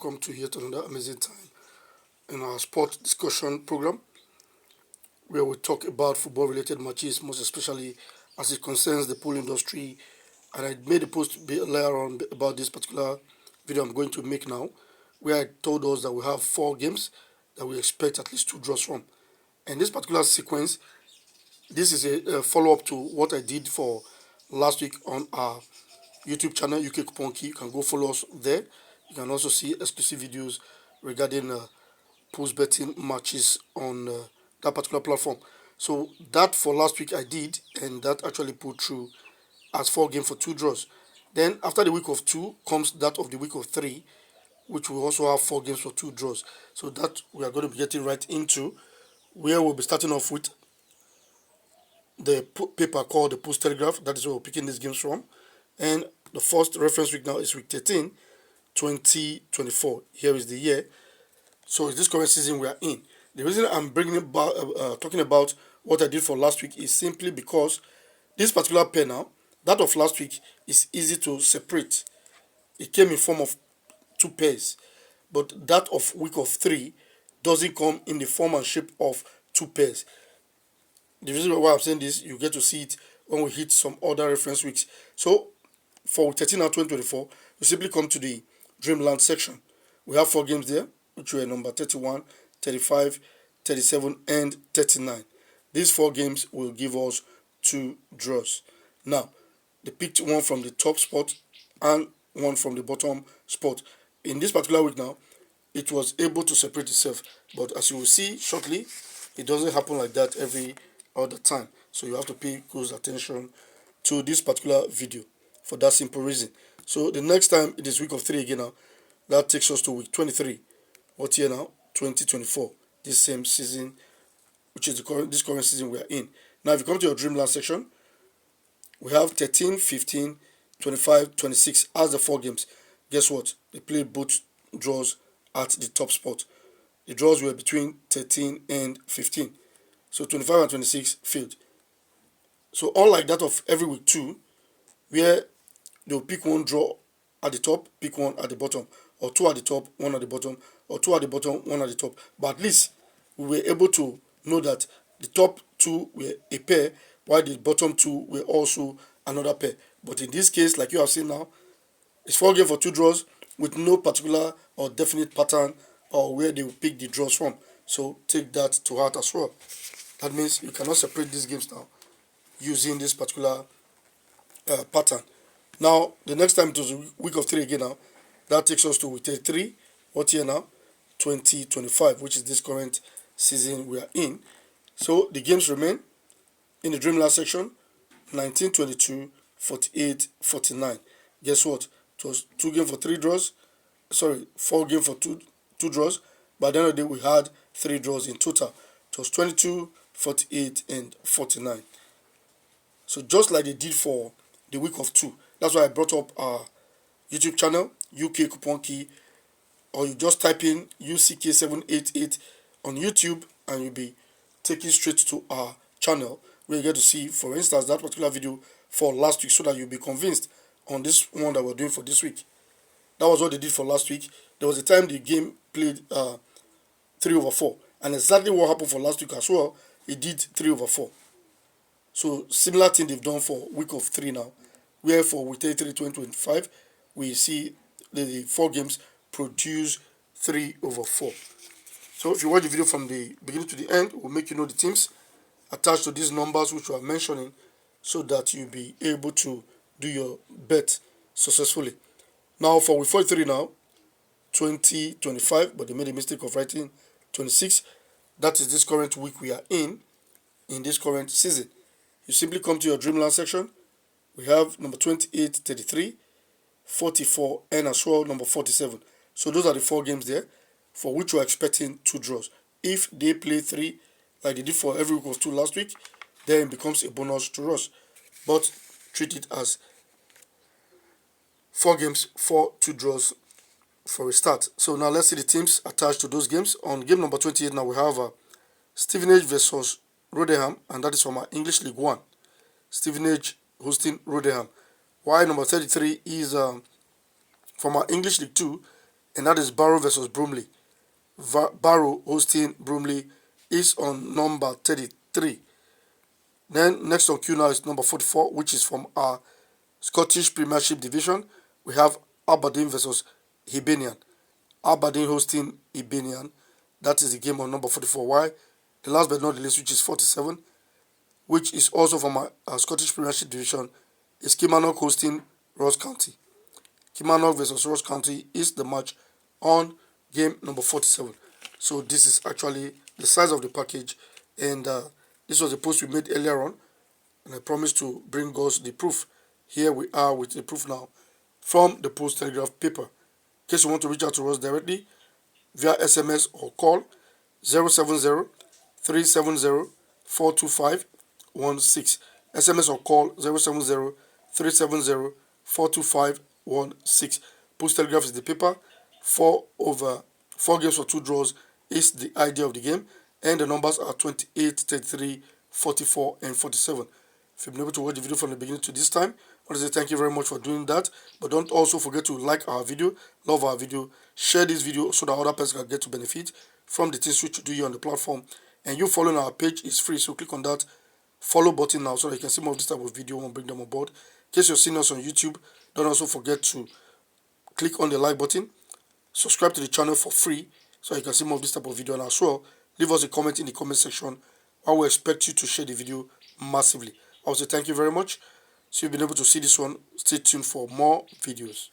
Welcome to yet another amazing time in our sport discussion program where we talk about football related matches, most especially as it concerns the pool industry. And I made a post earlier on about this particular video I'm going to make now, where I told us that we have 4 games that we expect at least 2 draws from. And this particular sequence, this is a follow-up to what I did for last week on our YouTube channel, UK Coupon Key. You can go follow us there. You can also see exclusive videos regarding post betting matches on that particular platform. So that for last week I did, and that actually put through as 4 games for 2 draws. Then after the week of 2 comes that of the week of 3, which will also have 4 games for 2 draws. So that we are going to be getting right into, where we'll be starting off with the paper called the Post Telegraph. That is where we're picking these games from. And the first reference week now is week 13, 2024. Here is the year. So it's this current season we are in. The reason I'm bringing about, talking about what I did for last week is simply because this particular pair now, that of last week, is easy to separate. It came in form of 2 pairs, but that of week of 3 doesn't come in the form and shape of 2 pairs. The reason why I'm saying this, you get to see it when we hit some other reference weeks. So for week 13 and 2024, we simply come to the Dreamland section. We have 4 games there, which were number 31, 35, 37, and 39. These 4 games will give us 2 draws. Now, they picked one from the top spot and one from the bottom spot. In this particular week now, it was able to separate itself. But as you will see shortly, it doesn't happen like that every other time. So you have to pay close attention to this particular video for that simple reason. So the next time it is week of 3 again now. That takes us to week 23. What year now? 2024. This same season, which is this current season we are in. Now, if you come to your Dreamland section, we have 13, 15, 25, 26 as the 4 games. Guess what? They played both draws at the top spot. The draws were between 13 and 15. So 25 and 26 failed. So unlike that of every week 2, where they'll pick one draw at the top, pick one at the bottom, or 2 at the top, 1 at the bottom, or 2 at the bottom, 1 at the top. But at least we were able to know that the top 2 were a pair, while the bottom 2 were also another pair. But in this case, like you have seen now, it's 4 games for 2 draws with no particular or definite pattern or where they will pick the draws from. So take that to heart as well. That means you cannot separate these games now using this particular pattern. Now, the next time it was week of 3 again now, that takes us to week 33. What year now? 2025, which is this current season we are in. So the games remain in the Dreamland section, 19, 22, 48, 49. Guess what? It was 2 games for 3 draws. Sorry, 4 games for 2 draws. By the end of the day, we had 3 draws in total. It was 22, 48, and 49. So just like they did for the week of 2. That's why I brought up our YouTube channel, UK Coupon Key, or you just type in UCK788 on YouTube and you'll be taken straight to our channel where you get to see, for instance, that particular video for last week so that you'll be convinced on this one that we're doing for this week. That was what they did for last week. There was a time the game played 3/4, and exactly what happened for last week as well, it did 3/4. So similar thing they've done for week of 3 now, where for week 33, 2025, we see the 4 games produce 3/4. So if you watch the video from the beginning to the end, we'll make you know the teams attached to these numbers which we are mentioning so that you'll be able to do your bet successfully. Now for week 43 now, 2025, but they made a mistake of writing 26. That is this current week we are in this current season. You simply come to your Dreamland section. We have number 28, 33, 44, and as well number 47. So those are the 4 games there for which we're expecting 2 draws. If they play 3, like they did for every week of 2 last week, then it becomes a bonus to us. But treat it as 4 games for 2 draws for a start. So now let's see the teams attached to those games. On game number 28 now we have Stevenage versus Rotherham, and that is from our English League 1. Stevenage hosting Rotherham. While number 33 is from our English League 2, and that is Barrow versus Bromley. Barrow hosting Bromley is on number 33. Then next on queue now is number 44, which is from our Scottish Premiership division. We have Aberdeen versus Hibernian. Aberdeen hosting Hibernian. That is the game on number 44. Why? The last but not the least, which is 47, which is also from our Scottish Premiership division, is Kilmarnock hosting Ross County. Kilmarnock versus Ross County is the match on game number 47. So this is actually the size of the package, and this was the post we made earlier on, and I promised to bring us the proof. Here we are with the proof now from the Post Telegraph paper. In case you want to reach out to us directly via SMS or call 070 370 42516. SMS or call 070 370 42516. Post Telegraph is the paper. 4 games for 2 draws is the idea of the game, and the numbers are 28, 33, 44, and 47. If you've been able to watch the video from the beginning to this time, I want to say thank you very much for doing that. But don't also forget to like our video, love our video, share this video so that other person can get to benefit from the things which we do here on the platform. And you following our page is free, so click on that follow button now so that you can see more of this type of video and bring them on board. In case you're seeing us on YouTube, don't also forget to click on the like button, subscribe to the channel for free so you can see more of this type of video, and as well leave us a comment in the comment section. I will expect you to share the video massively. I will say thank you very much. So you've been able to see this one. Stay tuned for more videos.